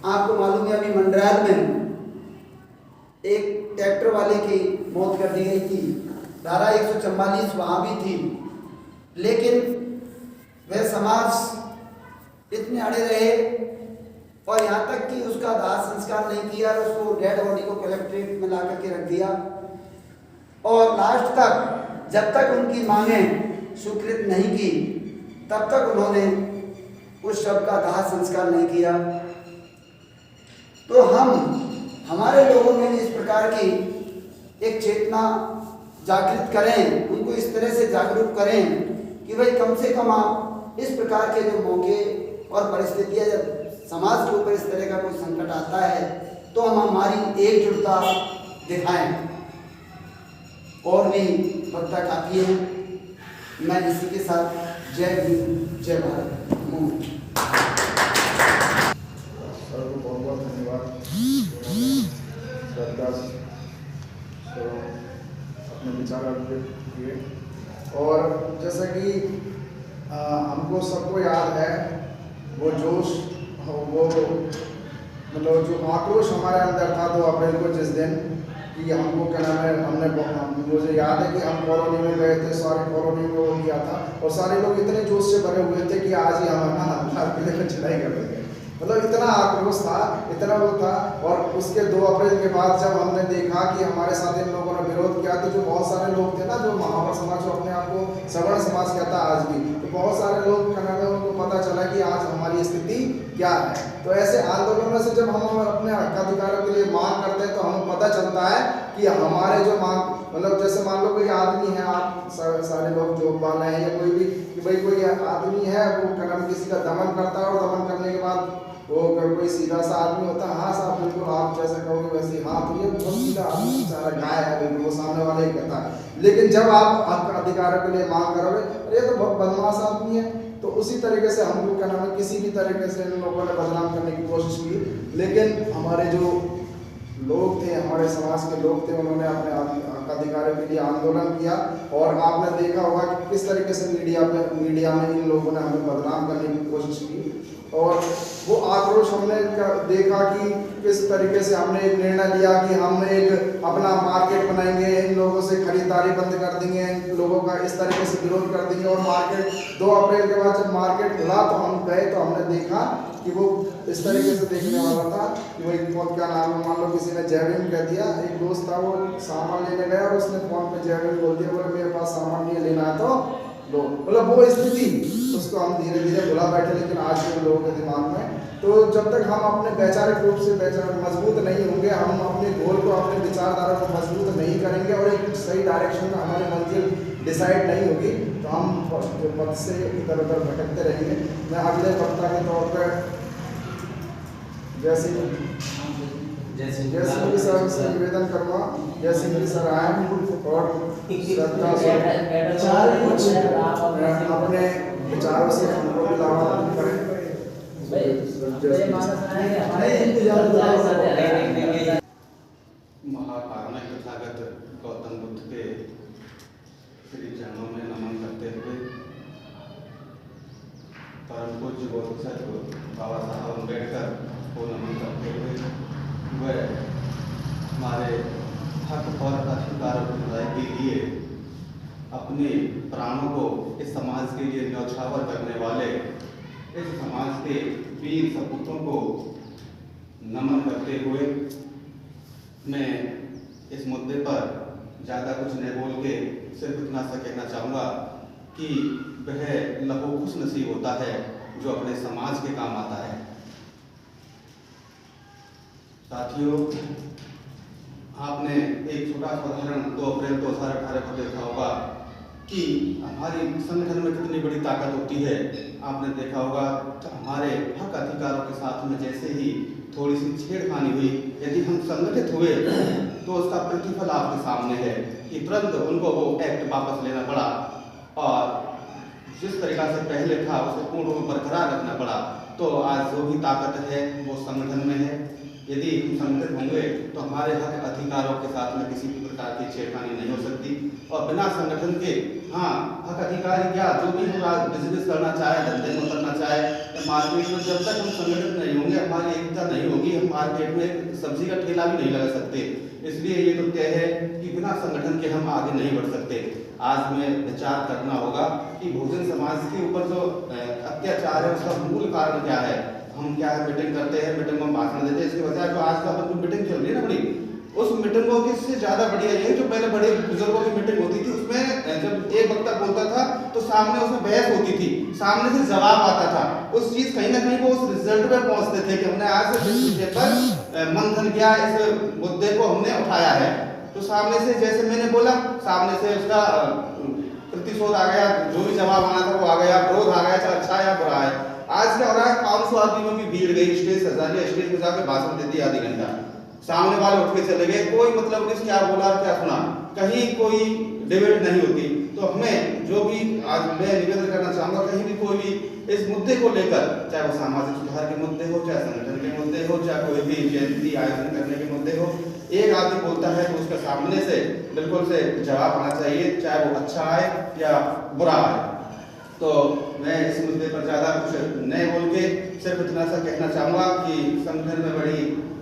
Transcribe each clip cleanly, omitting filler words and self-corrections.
आपको मालूम है अभी मंडराल में एक ट्रैक्टर वाले की मौत कर दी गई थी। धारा 144 वहाँ भी थी, लेकिन वह समाज इतने अड़े रहे और यहाँ तक कि उसका दाह संस्कार नहीं किया और उसको डेड बॉडी को कलेक्ट्रेट में ला करके रख दिया। और लास्ट तक जब तक उनकी मांगें स्वीकृत नहीं की तब तक उन्होंने उस शव का दाह संस्कार नहीं किया। तो हमारे लोगों में भी इस प्रकार की एक चेतना जागृत करें, उनको इस तरह से जागरूक करें कि भाई कम से कम आप इस प्रकार के जो मौके और परिस्थितियाँ जब समाज के ऊपर इस तरह का कोई संकट आता है तो हम हमारी एकजुटता दिखाएं। और भी वक्ता काफ़ी है, मैं इसी के साथ जय हिंद जय भारत। सर को बहुत बहुत धन्यवाद अपने विचार व्यक्त किए। और जैसा कि हमको सबको याद है वो जोश, वो मतलब जो आक्रोश हमारे अंदर था 2 अप्रैल को, जिस दिन कि हमको क्या नाम है, मुझे याद है कि हम कॉलोनी में गए थे, सारे कॉलोनी में वो किया था और सारे लोग इतने जोश से भरे हुए थे कि आज ही हम किले में चढ़ाई कर देंगे। मतलब इतना आक्रोश था, इतना वो था। और उसके 2 अप्रैल के बाद जब हमने देखा कि हमारे साथ इन लोगों ने विरोध किया तो जो बहुत सारे लोग थे ना, जो महावर समाज जो अपने आप को सवर्ण समाज कहता है आज भी, तो बहुत सारे लोग कनाडा उनको पता चला कि आज हमारी स्थिति क्या है। तो ऐसे आंदोलनों से जब हम अपने हकाधिकारों के लिए मांग करते हैं तो हमें पता चलता है कि हमारे जो मांग, मतलब जैसे मान लो कोई आदमी है, आप सारे लोग जो वाले हैं या कोई भी, कि भाई कोई आदमी है वो कलम किसी का दमन करता है और दमन करने के बाद वो कोई सीधा सा आदमी होता है, हाँ साहब बिल्कुल आप जैसे कहोगे वैसे, हाँ तो ये बहुत सीधा आदमी सारा गाय है, बिल्कुल वो सामने वाले ही कहता है। लेकिन जब आप अधिकारों के लिए मांग करोगे अरे ये तो बहुत बदमाश आदमी है, तो उसी तरीके से हमको क्या नाम है, किसी भी तरीके से इन लोगों ने बदनाम करने की कोशिश की। लेकिन हमारे जो लोग थे, हमारे समाज के लोग थे, उन्होंने अपने अधिकारों के लिए आंदोलन किया। और आपने देखा होगा कि किस तरीके से मीडिया में इन लोगों ने हमें बदनाम करने की कोशिश की। और वो आक्रोश हमने देखा कि किस तरीके से हमने एक निर्णय लिया कि हम एक अपना मार्केट बनाएंगे, इन लोगों से खरीदारी बंद कर देंगे, इन लोगों का इस तरीके से विरोध कर देंगे। और मार्केट 2 अप्रैल के बाद जब मार्केट खुला तो हम गए तो हमने देखा कि वो इस तरीके से देखने वाला था कि भाई बहुत क्या नाम है, मान लो किसी ने जय भीम कह दिया, एक दोस्त था वो सामान लेने गया और उसने फोन पे जय भीम बोल दिया, बोले मेरे पास सामान नहीं लेना है तो लो। मतलब वो स्थिति उसको हम धीरे धीरे भुला बैठे। लेकिन आज के लोगों के दिमाग में, तो जब तक हम अपने वैचारिक रूप से मजबूत नहीं होंगे, हम अपने गोल को, अपने विचारधारा को मजबूत नहीं करेंगे और एक सही डायरेक्शन में हमारी मंजिल डिसाइड नहीं होगी तो हम पथ से इधर उधर भटकते रहेंगे। मैं अगले वक्ता के तौर पर जैसे कि सर से निवेदन करूँगा, जैसे कि सर आए और श्रद्धा से अपने विचारों से हमको लाभान्वित करें। महाकारुणिक तथागत गौतम बुद्ध के श्री चरणों में नमन करते हुए परम पूज्य बोधिसत्व बाबा साहब अम्बेडकर को नमन करते हुए वह हमारे हक और अधिकारों की लड़ाई के लिए अपने प्राणों को इस समाज के लिए न्यौछावर करने वाले इस समाज के वीर सपूतों को नमन करते हुए मैं इस मुद्दे पर ज़्यादा कुछ नहीं बोल के सिर्फ इतना सा कहना चाहूँगा कि वह लहू खुश नसीब होता है जो अपने समाज के काम आता है। साथियों, आपने एक छोटा सा उदाहरण 2 अप्रैल 2018 को देखा होगा कि हमारी संगठन में कितनी बड़ी ताकत होती है। आपने देखा होगा तो हमारे हक अधिकारों के साथ में जैसे ही थोड़ी सी छेड़खानी हुई, यदि हम संगठित हुए तो उसका प्रतिफल आपके सामने है कि तुरंत उनको वो एक्ट वापस लेना पड़ा और जिस तरीका से पहले था उसे पूर्ण रूप में बरकरार रखना पड़ा। तो आज जो भी ताकत है वो संगठन में है। यदि हम संगठित होंगे तो हमारे हक अधिकारों के साथ में किसी भी प्रकार की छेड़खानी नहीं हो सकती। और बिना संगठन के हाँ हक अधिकारी क्या जो भी हम बिजनेस करना चाहे, धंधे में करना चाहे या मार्केट में, जब तक हम संगठित नहीं होंगे, हमारी एकता नहीं होगी, मार्केट में सब्जी का ठेला भी नहीं लगा सकते। इसलिए ये तो तय है कि बिना संगठन के हम आगे नहीं बढ़ सकते। आज हमें विचार करना होगा कि बहुजन समाज के ऊपर जो अत्याचार है उसका मूल कारण क्या है। हम क्या है मीटिंग करते हैं, मीटिंग में भाषण देते हैं, इसके बजाय जो आज का अपन मीटिंग चल रही है ना बड़ी, उस मीटिंगों की से ज्यादा बढ़िया ये जो पहले बड़े बुजुर्गों की मीटिंग होती थी, उसमें जब एक वक्ता बोलता था तो सामने उसमें बहस होती थी, सामने से जवाब आता था। उस चीज कहीं ना कहीं वो उस रिजल्ट पे पहुंचते थे कि हमने आज इस विषय पर मंथन किया, इस मुद्दे को हमने उठाया है। तो सामने से जैसे मैंने बोला, सामने से उसका प्रतिशोध आ गया, जो भी जवाब आना था वो आ गया, विरोध आ गया, चाहे अच्छा या बुरा है। आज क्या हो रहा है, 500 आदमियों की भीड़ गई, स्टेज सजा लिया, स्टेज पे जाकर भाषण दे दिया आधी घंटा, सामने वाले उठ के चले गए, कोई मतलब नहीं क्या बोला क्या सुना, कहीं कोई डिबेट नहीं होती। तो हमें जो भी आज मैं निवेदन करना चाहूंगा, कहीं भी कोई भी इस मुद्दे को लेकर, चाहे वो सामाजिक सुधार के मुद्दे हो, चाहे संगठन के मुद्दे हो, चाहे कोई भी जयंती आयोजन करने के मुद्दे हो, एक आदमी बोलता है तो उसके सामने से बिल्कुल से जवाब आना चाहिए, चाहे वो अच्छा आए या बुरा आए। तो मैं इस मुद्दे पर ज़्यादा कुछ नहीं बोल के सिर्फ इतना सा कहना चाहूँगा कि संगठन में बड़ी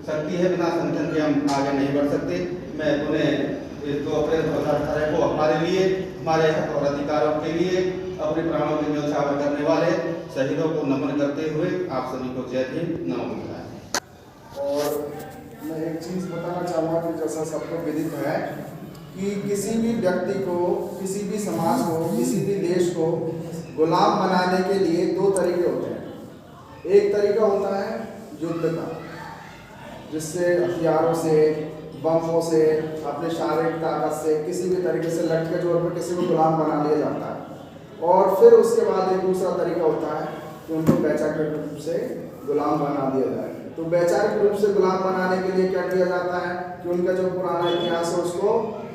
शक्ति है, बिना संगठन के हम आगे नहीं बढ़ सकते। मैं उन्हें 2 अप्रैल 2018 को हमारे लिए, हमारे हक और अधिकारों के लिए अपने प्राणों के न्यौछावर करने वाले शहीदों को नमन करते हुए आप सभी को जय भीम, नमो बुद्धाय। और मैं एक चीज़ बताना चाहूँगा कि जैसा सबको विदित है कि किसी भी व्यक्ति को, किसी भी समाज को, किसी भी देश को गुलाम बनाने के लिए 2 तरीके होते हैं। एक तरीका होता है युद्ध का, जिससे हथियारों से, बमों से, अपने शारीरिक ताकत से, किसी भी तरीके से लठ के जोर पर किसी को गुलाम बना लिया जाता है। और फिर उसके बाद एक दूसरा तरीका होता है कि उनको वैचारिक रूप से गुलाम बना दिया जाए। तो वैचारिक रूप से गुलाम बनाने के लिए क्या किया जाता है कि उनका जो पुराना इतिहास है उसको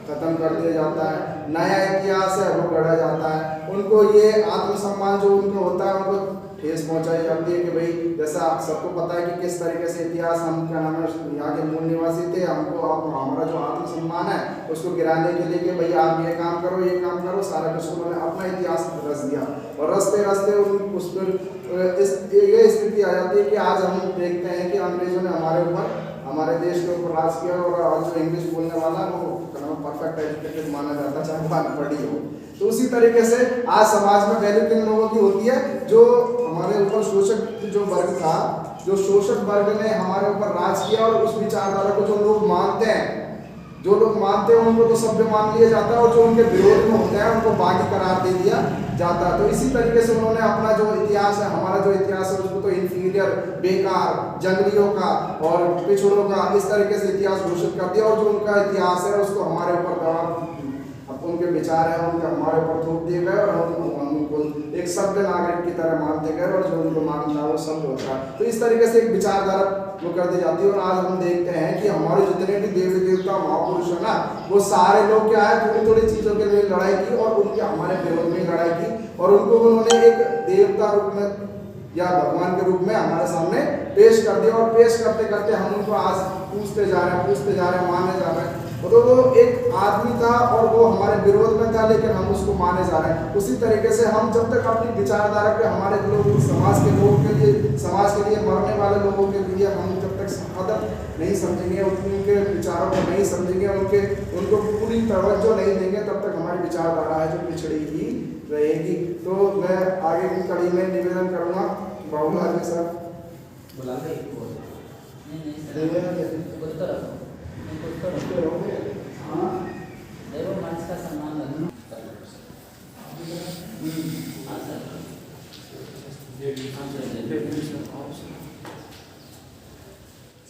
खत्म कर दिया जाता है, नया इतिहास है वो गढ़ा जाता है। उनको ये आत्मसम्मान जो उनको होता है उनको ठेस पहुंचाई जाती है कि भाई जैसा सबको पता है कि किस तरीके से इतिहास, हम क्या नाम है यहाँ के मूल निवासी थे, हमको हमारा जो आत्मसम्मान है उसको गिराने के लिए कि भाई आप ये काम करो, ये काम करो, सारा कुछ उन्होंने अपना इतिहास रच दिया। और रचते रचते उस पर ये स्थिति आ जाती है कि आज हम देखते हैं कि अंग्रेजों ने हमारे ऊपर, हमारे देश के ऊपर राज किया और आज जो इंग्लिश बोलने वाला वो परफेक्ट एजुकेटेड माना जाता है, चाहे वो अनपढ़ हो। तो उसी तरीके से आज समाज में वैल्यू किन लोगों की होती है, जो हमारे ऊपर शोषक जो वर्ग था, जो शोषक वर्ग ने हमारे ऊपर राज किया और उस विचारधारा को जो लोग मानते हैं, जो लोग मानते हैं उनको तो सभ्य मान लिया जाता है और जो उनके विरोध में होते हैं उनको बागी करार दे दिया जाता है। तो इसी तरीके से उन्होंने अपना जो इतिहास है, हमारा जो इतिहास है उसको तो इन्फीरियर, बेकार, जंगलियों का और पिछड़ों का इस तरीके से इतिहास घोषित कर दिया। और जो उनका इतिहास है उसको हमारे ऊपर दबाव, उनके विचार हैं उनके हमारे ऊपर थोप दिए गए और हम उनको एक सभ्य नागरिक की तरह मानते गए और जो उनको मानता है वो सभ्य होता है। तो इस तरीके से एक विचारधारा वो कर दी जाती है। और आज हम देखते हैं कि हमारे जितने भी देवी देवता महापुरुष है ना, वो सारे लोग क्या है, थोड़ी थोड़ी चीज़ों के लिए लड़ाई की और उनके हमारे विरोध में लड़ाई की और उनको उन्होंने एक देवता रूप में या भगवान के रूप में हमारे सामने पेश कर दिया। और पेश करते करते हम उनको आज पूछते जा रहे हैं, मानने जा रहे हैं। तो वो एक आदमी था और वो हमारे विरोध में था, लेकिन हम उसको माने जा रहे हैं। उसी तरीके से हम जब तक अपनी विचारधारा पे हमारे लोग, समाज के लोगों के लिए, समाज के लिए मरने वाले लोगों के लिए हम जब तक शहादत नहीं समझेंगे, उनके विचारों को नहीं समझेंगे, उनको पूरी तवज्जो नहीं देंगे, तब तक हमारी विचारधारा है जो पिछड़ी ही रहेगी। तो मैं आगे की कड़ी में निवेदन करूँगा बाबूलाल जी सर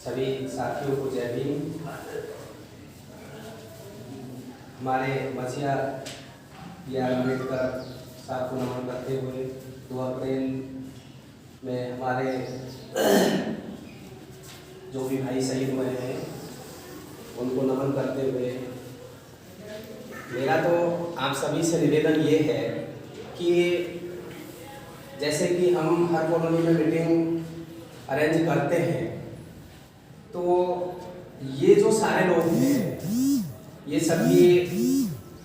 सभी साथियों को जय भीम। हमारे मसीहा B.R. अम्बेडकर साहब को नमन करते हुए 2 अप्रैल में हमारे जो भी भाई शहीद हुए हैं उनको नमन करते हुए मेरा तो आप सभी से निवेदन ये है कि जैसे कि हम हर कॉलोनी में मीटिंग अरेंज करते हैं, तो ये जो सारे लोग हैं ये सभी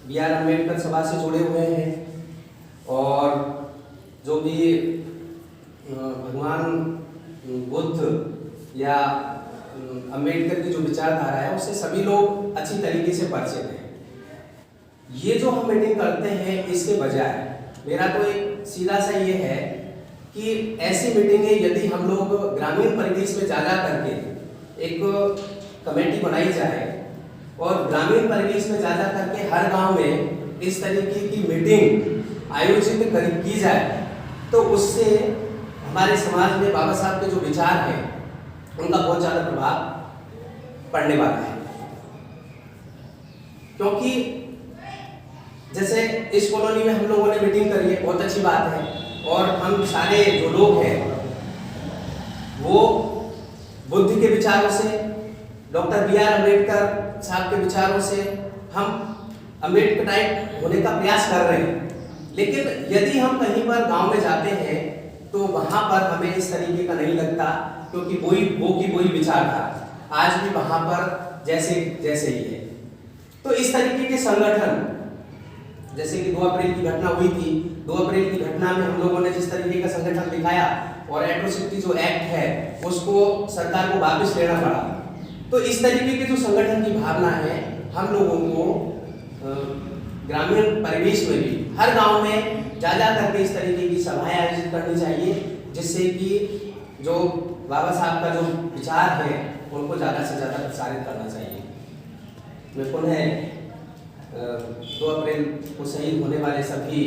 B.R. अम्बेडकर सभा से जुड़े हुए हैं और जो भी भगवान बुद्ध या अम्बेडकर की जो विचारधारा है उससे सभी लोग अच्छी तरीके से परिचित हैं। ये जो हम मीटिंग करते हैं इसके बजाय मेरा तो एक सीधा सा ये है कि ऐसी मीटिंगें यदि हम लोग ग्रामीण परिवेश में जा करके एक कमेटी बनाई जाए और ग्रामीण परिवेश में जा करके हर गांव में इस तरीके की मीटिंग आयोजित की जाए तो उससे हमारे समाज में बाबा साहब के जो विचार हैं उनका बहुत ज़्यादा प्रभाव पड़ने वाला है। क्योंकि जैसे इस कॉलोनी में हम लोगों ने मीटिंग करी है, बहुत अच्छी बात है, और हम सारे जो लोग हैं वो बुद्ध के विचारों से, डॉक्टर बी आर अम्बेडकर साहब के विचारों से हम अम्बेडकराइट होने का प्रयास कर रहे हैं। लेकिन यदि हम कहीं पर गांव में जाते हैं तो वहां पर हमें इस तरीके का नहीं लगता, क्योंकि वही विचारधारा आज भी वहां पर जैसे ही है। तो इस तरीके के संगठन, जैसे कि 2 अप्रैल की घटना हुई थी, 2 अप्रैल की घटना में हम लोगों ने जिस तरीके का संगठन दिखाया और एट्रोसिटी जो एक्ट है उसको सरकार को वापस लेना पड़ा। तो इस तरीके के जो संगठन की भावना है हम लोगों को ग्रामीण परिवेश में भी हर गांव में जा करके इस तरीके की सभाएं आयोजित करनी चाहिए, जिससे कि जो बाबा साहब का जो विचार है उनको ज़्यादा से ज़्यादा प्रसारित करना चाहिए। मैं पुनः 2 अप्रैल को शहीद होने वाले सभी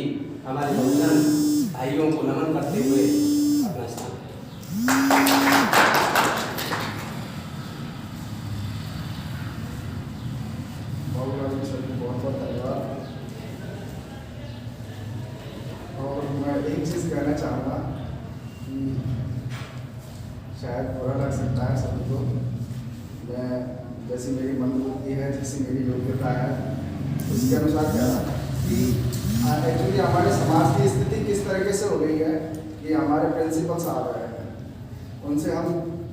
हमारे बहुजन भाइयों को नमन करते हुए अपना स्थान बहुत धन्यवाद। और मैं एक चीज़ कहना चाहूँगा कि शायद बुरा लग सकता है सभी को, मैं जैसी मेरी मनोवृत्ति है, जैसी मेरी योग्यता है उसके अनुसार कह रहा कि एक्चुअली हमारे समाज की स्थिति किस तरीके से हो गई है कि हमारे प्रिंसिपल साहब हैं, उनसे हम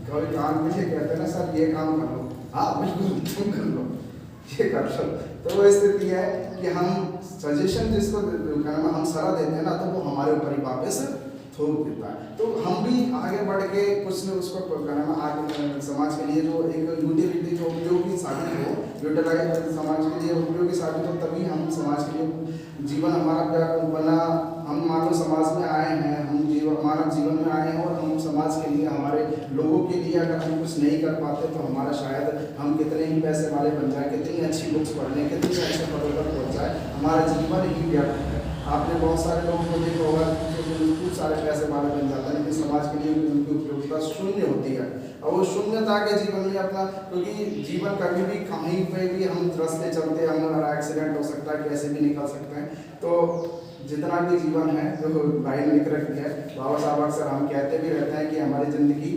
कभी काम के लिए कहते हैं ना सर ये काम कर लो, हाँ बिल्कुल तुम कर लो, ये कर लो। तो वो स्थिति है कि हम सजेशन जिसको हम सलाह देते हैं ना तो वो हमारे ऊपर ही वापस थोप देता है। तो हम भी आगे बढ़ के कुछ न उसको आगे समाज के लिए जो एक यूटिलिटी जो उपयोगी साबित हो, यूटिलाइज समाज के लिए उपयोगी साबित हो, तभी हम समाज के लिए जीवन हमारा बना। हम मानव समाज में आए हैं, हम मानव जीवन में आए हैं और हम समाज के लिए हमारे लोगों के लिए अगर हम कुछ नहीं कर पाते तो हमारा शायद हम कितने ही पैसे वाले बन जाए, कितनी अच्छी बुक्स पढ़ लें, कितने अच्छे पदों पर पहुँच जाए, हमारा जीवन ही व्यर्थ है। आपने बहुत सारे लोगों को देखा होगा जो खूब सारे पैसे वाले बन जाता है लेकिन समाज के लिए उनकी उपयोगिता शून्य होती है। और वो शून्यता के जीवन में अपना, क्योंकि जीवन कभी भी कहीं पे भी हम रास्ते चलते हम हमारा एक्सीडेंट हो सकता है, कैसे भी निकल सकते हैं। तो जितना भी जीवन है जो भाई ने लिख रखी है, बाबा साहब अक्सर हम कहते भी रहते हैं कि हमारी ज़िंदगी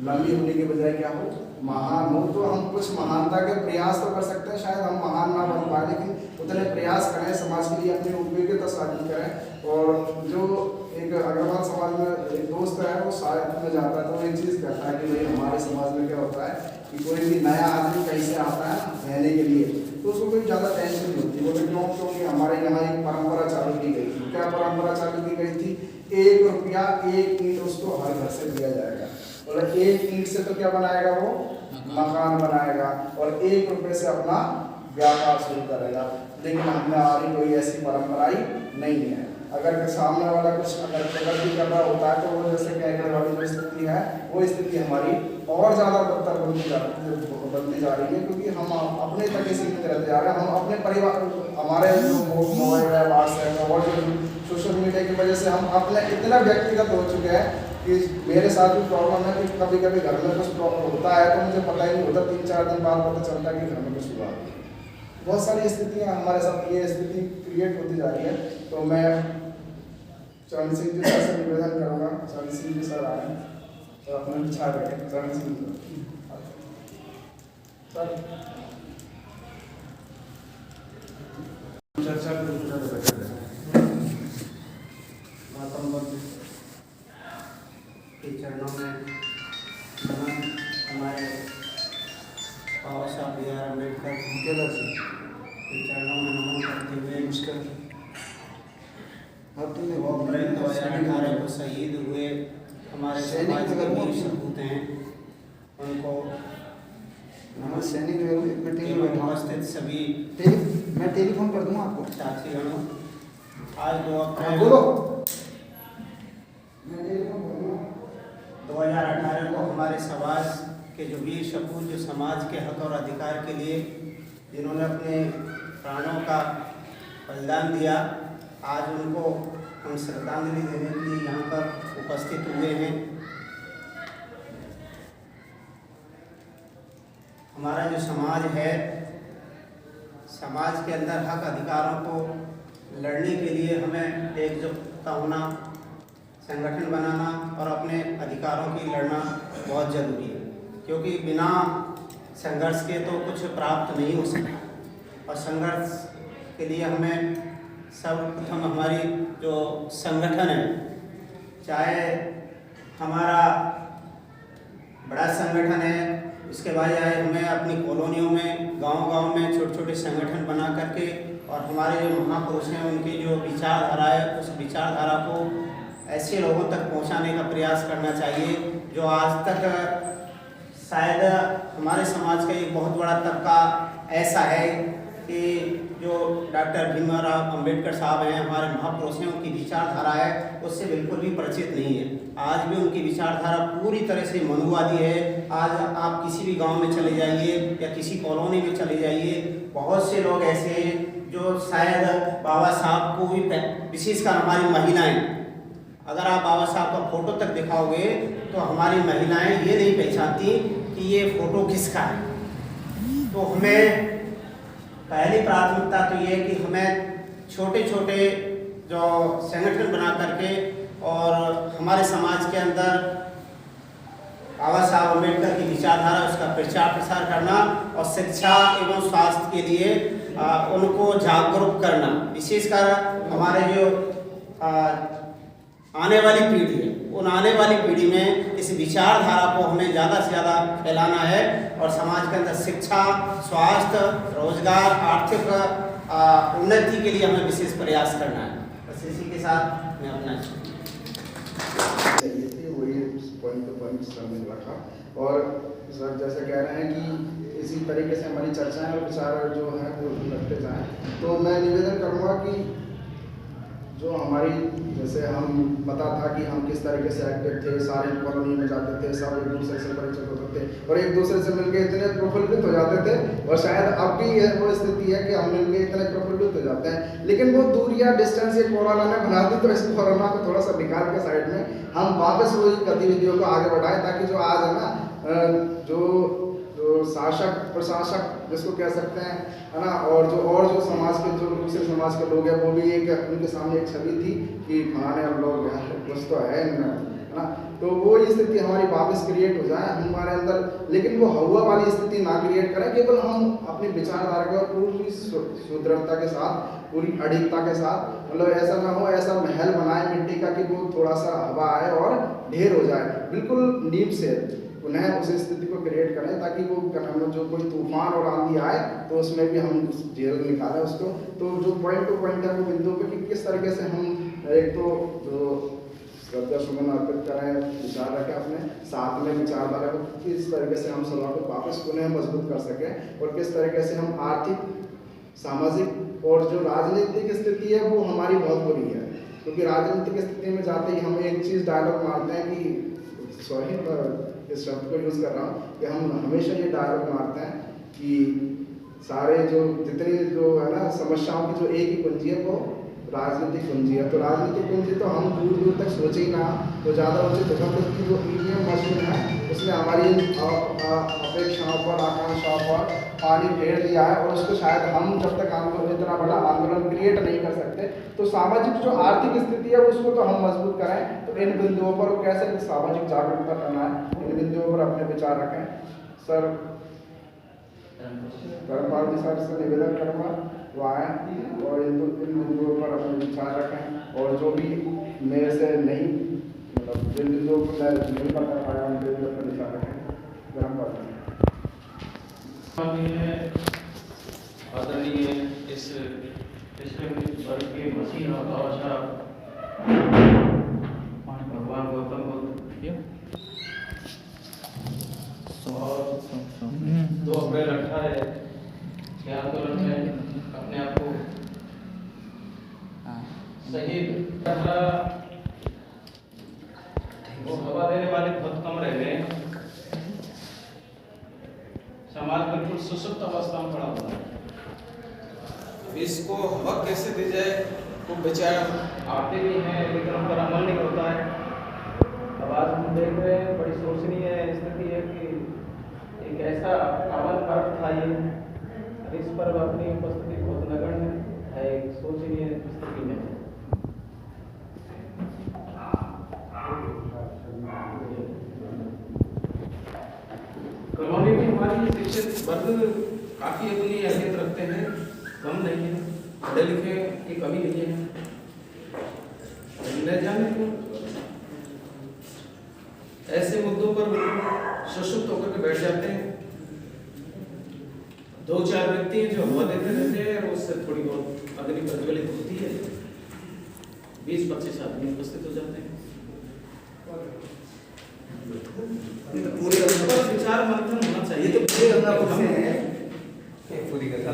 लंबी होने के बजाय क्या हो, महान हो। तो हम कुछ महानता के प्रयास तो कर सकते हैं, शायद हम महान ना बन पाए लेकिन उतने प्रयास करें, समाज के लिए अपनी उपयोगिता साबित करें। और जो एक अग्रवाल समाज में एक दोस्त है वो साथ में जाता है तो एक चीज़ कहता है कि भाई हमारे समाज में क्या होता है कि कोई भी नया आदमी कहीं से आता है रहने के लिए तो उसको कोई ज़्यादा टेंशन नहीं होती। बोले क्यों? क्योंकि हमारे यहाँ एक परंपरा चालू की गई थी। क्या परंपरा चालू की गई थी? 1 रुपया 1 ईंट उसको हर घर से दिया जाएगा। बोले 1 ईंट से तो क्या बनाएगा वो? मकान बनाएगा और 1 रुपये से अपना व्यापार शुरू करेगा। लेकिन हमारी कोई ऐसी परंपरा ही नहीं है। अगर सामने वाला कुछ अगर प्रगति कर रहा होता है तो वो जैसे कहने वाली जो स्थिति है वो स्थिति हमारी और ज़्यादा बदतर बनती जा रही है, क्योंकि हम अपने तक ही सीमित रहते जा रहे हैं। हम अपने परिवार, हमारे जो मोबाइल है, व्हाट्सएप है और जो सोशल मीडिया की वजह से हम अपने इतना व्यक्तिगत हो चुके हैं कि मेरे साथ भी प्रॉब्लम है कि कभी कभी घर में कुछ प्रॉब्लम होता है तो मुझे पता ही नहीं होता, 3-4 दिन बाद पता चलता है कि घर में कुछ हुआ। बहुत सारी स्थितियाँ हमारे साथ ये स्थिति क्रिएट होती जा रही है। तो मैं चरण सिंह जी सर से निवेदन करूँगा, चरण सिंह जी सर आए तो अपने विचार रखें। चरण सिंह सर के चरणों में नमन, हमारे बाबा साहब बी आर अम्बेडकर के चरणों में नमन करते हुए 2 अप्रैल 2018 को शहीद हुए हमारे समाज के वीर सपूत हैं उनको सैनिक मीटिंग में बैठा हूँ। उपस्थित सभी मैं टेलीफोन कर दूँगा आपको। साथीगणों, आज 2 अप्रैल बोलो। 2018 को हमारे समाज के जो वीर सपूत जो समाज के हक और अधिकार के लिए जिन्होंने अपने प्राणों का बलिदान दिया, आज उनको हम श्रद्धांजलि देने के लिए यहाँ पर उपस्थित हुए हैं। हमारा जो समाज है, समाज के अंदर हक अधिकारों को लड़ने के लिए हमें एकजुटता होना, संगठन बनाना और अपने अधिकारों की लड़ना बहुत ज़रूरी है, क्योंकि बिना संघर्ष के तो कुछ प्राप्त नहीं हो सकता। और संघर्ष के लिए हमें सर्वप्रथम हमारी जो संगठन है, चाहे हमारा बड़ा संगठन है, इसके बाद आए हमें अपनी कॉलोनियों में, गांव-गांव में छोटे छोटे संगठन बना करके और हमारे जो महापुरुष हैं उनकी जो विचारधारा है, उस विचारधारा को ऐसे लोगों तक पहुंचाने का प्रयास करना चाहिए जो आज तक शायद हमारे समाज का एक बहुत बड़ा तबका ऐसा है कि जो डॉक्टर भीमराव अंबेडकर साहब हैं, हमारे महापुरुष हैं, उनकी विचारधारा है उससे बिल्कुल भी परिचित नहीं है। आज भी उनकी विचारधारा पूरी तरह से मनुवादी है। आज आप किसी भी गांव में चले जाइए या किसी कॉलोनी में चले जाइए, बहुत से लोग ऐसे हैं जो शायद बाबा साहब को भी, विशेषकर हमारी महिलाएं, अगर आप बाबा साहब का फोटो तक दिखाओगे तो हमारी महिलाएं ये नहीं पहचानती कि ये फोटो किसका है। तो हमें पहली प्राथमिकता तो ये कि हमें छोटे छोटे जो संगठन बना करके और हमारे समाज के अंदर बाबा साहब अम्बेडकर की विचारधारा, उसका प्रचार प्रसार करना और शिक्षा एवं स्वास्थ्य के लिए उनको जागरूक करना। विशेषकर हमारे जो आने वाली पीढ़ी है, उन आने वाली पीढ़ी में इस विचारधारा को हमें ज़्यादा से ज़्यादा फैलाना है और समाज के अंदर शिक्षा, स्वास्थ्य, रोजगार, आर्थिक उन्नति के लिए हमें विशेष प्रयास करना है। बस इसी के साथ मैं अपना वही पॉइंट टू पॉइंट सर ने रखा। और सर जैसे कह रहे हैं कि इसी तरीके से हमारी चर्चाएं और विचार जो हैं वो रखते जाएं, तो मैं निवेदन करूँगा कि जो हमारी, जैसे हम पता था कि हम किस तरीके से एक्टिव थे, सारे कॉलोनी में जाते थे, सब एक दूसरे से परिचित होते थे और एक दूसरे से मिलकर इतने प्रफुल्लित हो जाते थे। और शायद अब भी वो स्थिति है कि हम मिलकर इतने प्रफुल्लित हो जाते हैं, लेकिन वो दूरियां, डिस्टेंस ये कोरोना ने बना दी। तो इस कोरोना को थोड़ा सा निकाल के साइड में हम वापस वही गतिविधियों को आगे बढ़ाएं, ताकि जो आज है ना, जो शासक प्रशासक जिसको कह सकते हैं, है ना, और जो समाज के, जो दूसरे समाज के लोग हैं, वो भी एक उनके सामने एक छवि थी कि फलाने लोग कुछ तो है ना। तो वो स्थिति हमारी वापस क्रिएट हो जाए हमारे अंदर, लेकिन वो हवा वाली स्थिति ना क्रिएट करें। केवल हम अपनी विचारधारा को पूरी सुदृढ़ता के साथ, पूरी अडिगता के साथ, मतलब ऐसा ना हो, ऐसा महल बनाए मिट्टी का कि वो थोड़ा सा हवा आए और ढेर हो जाए, बिल्कुल नींव से उन्हें उस स्थिति को क्रिएट करें, ताकि वो हम जो कोई तूफान और आंधी आए तो उसमें भी हम झेल निकालें उसको। तो जो पॉइंट टू पॉइंट है वो बिंदु पे कि किस तरीके से हम एक तो जो श्रद्धा सुमन अर्पित करें, विचार रखें अपने साथ में विचारधारा को, किस तरीके से हम सभा को वापस पुनः मजबूत कर सकें और किस तरीके से हम आर्थिक, सामाजिक और जो राजनीतिक स्थिति है वो हमारी बहुत बुरी है। क्योंकि राजनीतिक स्थिति में जाते ही हम एक चीज़ डायलॉग मारते हैं कि, सॉरी इस शब्द को यूज़ कर रहा हूँ, कि हम हमेशा ये डायलॉग मारते हैं कि सारे जो जितनी जो है ना समस्याओं की जो एक ही कुंजी है वो राजनीतिक कुंजी है। तो राजनीतिक कुंजी तो हम दूर दूर तक सोचे ही ना तो ज़्यादा उचित होगा, क्योंकि जो ईवीएम मशीन है उसने हमारी अपेक्षाओं पर, आकांक्षाओं पर पानी फेर दिया है। और उसको शायद हम जब तक आंदोलन, इतना बड़ा आंदोलन क्रिएट नहीं कर सकते, तो सामाजिक जो आर्थिक स्थिति है उसको तो हम मजबूत करें। तो इन बिंदुओं पर कैसे सामाजिक जागरूकता करना है, इन बिंदुओं पर अपने विचार रखें। सर धर्मपाल जी सर से निवेदन करूँगा वो आए और इन बिंदुओं पर अपने विचार रखें, और जो भी मेरे से नहीं, मतलब जिन बिंदुओं को मैं नहीं पता पाया उन बिंदुओं पर विचार रखें। धर्मपाल आदरणीय इस वर्ग के मसीह और बादशाह भगवान गौतम बुद्ध और 2 अप्रैल 18 के आंदोलन में अपने आप को शहीद वो हवा देने वाले बहुत कम रह गए। समाज बिल्कुल सुसुप्त अवस्था में पड़ा हुआ है। अब इसको हवा कैसे दी जाए, वो बेचारा आते भी हैं लेकिन उन पर अमल नहीं होता है। अब आज हम देख रहे हैं बड़ी शोचनीय स्थिति है कि एक ऐसा पावन पर्व था ये, इस पर अपनी उपस्थिति बहुत नगण्य है, एक शोचनीय स्थिति में। कॉलोनी में हमारी शिक्षित वर्ग काफी अपनी अहमियत रखते हैं, कम नहीं है, पढ़े लिखे की कमी नहीं है। न जाने क्यों ऐसे मुद्दों पर सुसुप्त होकर के बैठ जाते हैं। 2-4 व्यक्ति हैं जो हवा देते रहते हैं और उससे थोड़ी बहुत अग्नि प्रज्वलित होती है, 20-25 आदमी उपस्थित हो जाते हैं। पूरे विचार मंथन होना चाहिए। ये तो पूरे गंगापुर से है। पूरी गंगा